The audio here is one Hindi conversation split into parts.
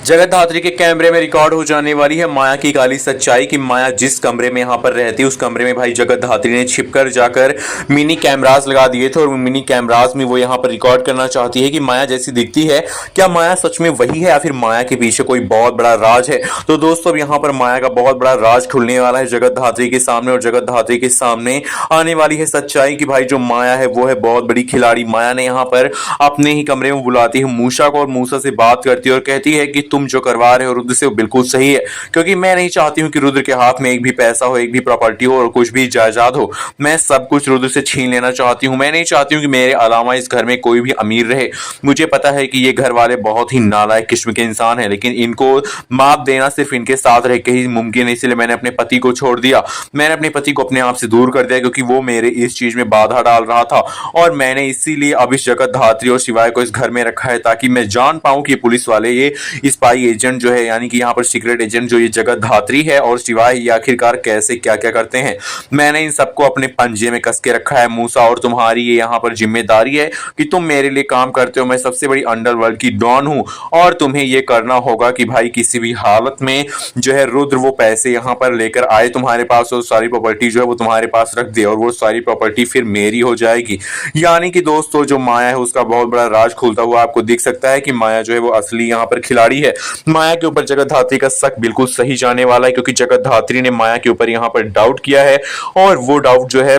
जगत धात्री के कैमरे में रिकॉर्ड हो जाने वाली है माया की काली सच्चाई कि माया जिस कमरे में यहाँ पर रहती है उस कमरे में भाई जगत धात्री ने छिपकर जाकर मिनी कैमरास लगा दिए थे और उन मिनी कैमरास में वो यहाँ पर रिकॉर्ड करना चाहती है कि माया जैसी दिखती है क्या माया सच में वही है या फिर माया के पीछे कोई बहुत बड़ा राज है। तो दोस्तों अब यहाँ पर माया का बहुत बड़ा राज खुलने वाला है जगत धात्री के सामने और जगत धात्री के सामने आने वाली है सच्चाई कि भाई जो माया है वो है बहुत बड़ी खिलाड़ी। माया ने यहाँ पर अपने ही कमरे में बुलाती है मूसा को और मूसा से बात करती है और कहती है कि तुम जो करवा रहे हो रुद्र से वो बिल्कुल सही है, क्योंकि मैं नहीं चाहती हूँ कि रुद्र के हाथ में एक भी पैसा हो, एक भी प्रॉपर्टी हो और कुछ भी जायदाद हो। मैं सब कुछ रुद्र से छीन लेना चाहती हूँ। मैं नहीं चाहती हूँ कि मेरे अलावा इस घर में कोई भी अमीर रहे। मुझे पता है कि ये घर वाले बहुत ही नालायक किस्म के इंसान हैं, लेकिन इनको माफ देना सिर्फ इनके साथ रह के ही मुमकिन है। इसलिए मैंने अपने पति को छोड़ दिया, मैंने अपने पति को अपने आप से दूर कर दिया क्योंकि वो मेरे इस चीज में बाधा डाल रहा था और मैंने इसीलिए अब इस जगत धात्री और शिवाय को इस घर में रखा है ताकि मैं जान पाऊं कि पुलिस वाले ये स्पाई एजेंट जो है यानी कि यहाँ पर सीक्रेट एजेंट जो ये जगत धात्री है और शिवाय ये आखिरकार कैसे क्या क्या करते हैं। मैंने इन सबको अपने पंजे में कस के रखा है मूसा और तुम्हारी ये यहाँ पर जिम्मेदारी है कि तुम मेरे लिए काम करते हो। मैं सबसे बड़ी अंडरवर्ल्ड की डॉन हूँ और तुम्हें ये करना होगा कि भाई किसी भी हालत में जो है रुद्र वो पैसे यहाँ पर लेकर आए तुम्हारे पास और सारी प्रॉपर्टी जो है वो तुम्हारे पास रख दे और वो सारी प्रॉपर्टी फिर मेरी हो जाएगी। यानी कि दोस्तों जो माया है उसका बहुत बड़ा राज खुलता हुआ आपको दिख सकता है कि माया जो है वो असली यहाँ पर खिलाड़ी है। माया के ऊपर जगत धात्री का शक बिल्कुल सही जाने वाला है क्योंकि जगत धात्री ने माया के ऊपर यहाँ पर डाउट किया है और वो डाउट जो है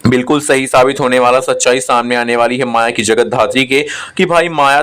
बिल्कुल सही साबित होने वाला। सच्चाई सामने आने वाली है माया की जगत धात्री के कि भाई माया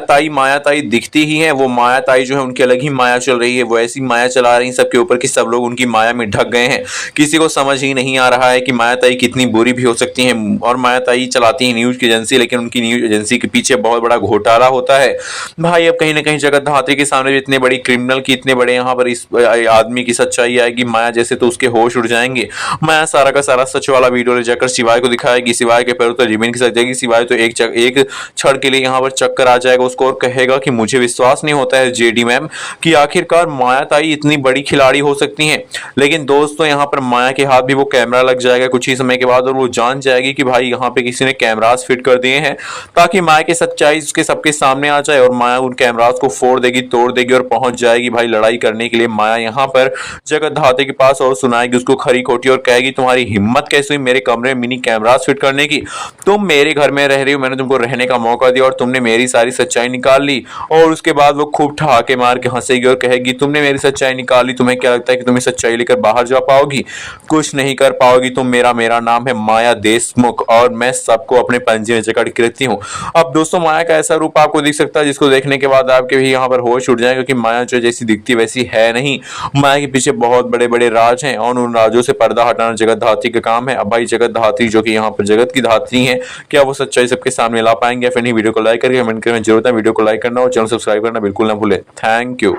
ताई दिखती ही है। वो माया ताई जो है उनकी अलग ही माया चल रही है, वो ऐसी माया चला रही है सबके ऊपर कि सब लोग उनकी माया में ढक गए हैं। किसी को समझ ही नहीं आ रहा है कि माया ताई कितनी बुरी भी हो सकती हैं। और माया ताई चलाती है न्यूज की एजेंसी, लेकिन उनकी न्यूज एजेंसी के पीछे बहुत बड़ा घोटाला होता है। भाई अब कहीं ना कहीं जगत धात्री के सामने इतने बड़ी क्रिमिनल की इतने बड़े यहाँ पर इस आदमी की सच्चाई आएगी माया जैसे तो उसके होश उड़ जाएंगे। माया सारा का सारा सच वाला वीडियो ले जाकर शिवाय को दिखाएगी। शिवाय के पैरों तो जमीन खिसक जाएगी। शिवाय तो एक क्षण के लिए यहाँ पर चक्कर आ जाएगा उसको और कहेगा कि मुझे विश्वास नहीं होता है जेडी मैम कि आखिरकार माया ताई इतनी बड़ी खिलाड़ी हो सकती हैं। लेकिन दोस्तों यहाँ पर माया के हाथ भी वो कैमरा लग जाएगा कुछ ही समय के बाद और वो जान जाएगी कि भाई यहाँ पे किसी ने कैमरास फिट कर दिए हैं ताकि माया की सच्चाई उसके सबके सामने आ जाए और माया उन कैमरास को फोड़ देगी, तोड़ देगी और पहुंच जाएगी भाई लड़ाई करने के लिए माया यहाँ पर जगत धात्री के पास और सुनाएगी उसको खरी खोटी और कहेगी तुम्हारी हिम्मत कैसे हुई मेरे कमरे में मिनी कैमरास फिट करने की। तुम मेरे घर में रह रही हो, मैंने तुमको रहने का मौका दिया और तुमने मेरी सारी सच्चाई निकाल ली। और उसके बाद वो खूब ठहाके मार के हंसेगी और कहेगी तुमने मेरी सच्चाई निकाली, तुम्हें क्या लगता है कि तुम्हें सच्चाई लेकर बाहर जा पाओगी? कुछ नहीं कर पाओगी तुम। मेरा नाम है माया देशमुख और मैं सबको अपने पंजे में जकड़ के रखती हूँ। अब दोस्तों माया का ऐसा रूप आपको दिख सकता है जिसको देखने के बाद आपके भी यहाँ पर होश उड़ जाए क्योंकि माया जो जैसी दिखती वैसी है नहीं। माया के पीछे बहुत बड़े बड़े राज हैं और उन राजों से पर्दा हटाना जगत धात्री का काम है। अब भाई जगत धात्री जो कि यहाँ पर जगत की धात्री है क्या वो सच्चाई सबके सामने ला पाएंगे या फिर नहीं? वीडियो को लाइक करके कमेंट करना जरूर है। वीडियो को लाइक करना और चैनल सब्सक्राइब करना बिल्कुल ना भूले। Thank you.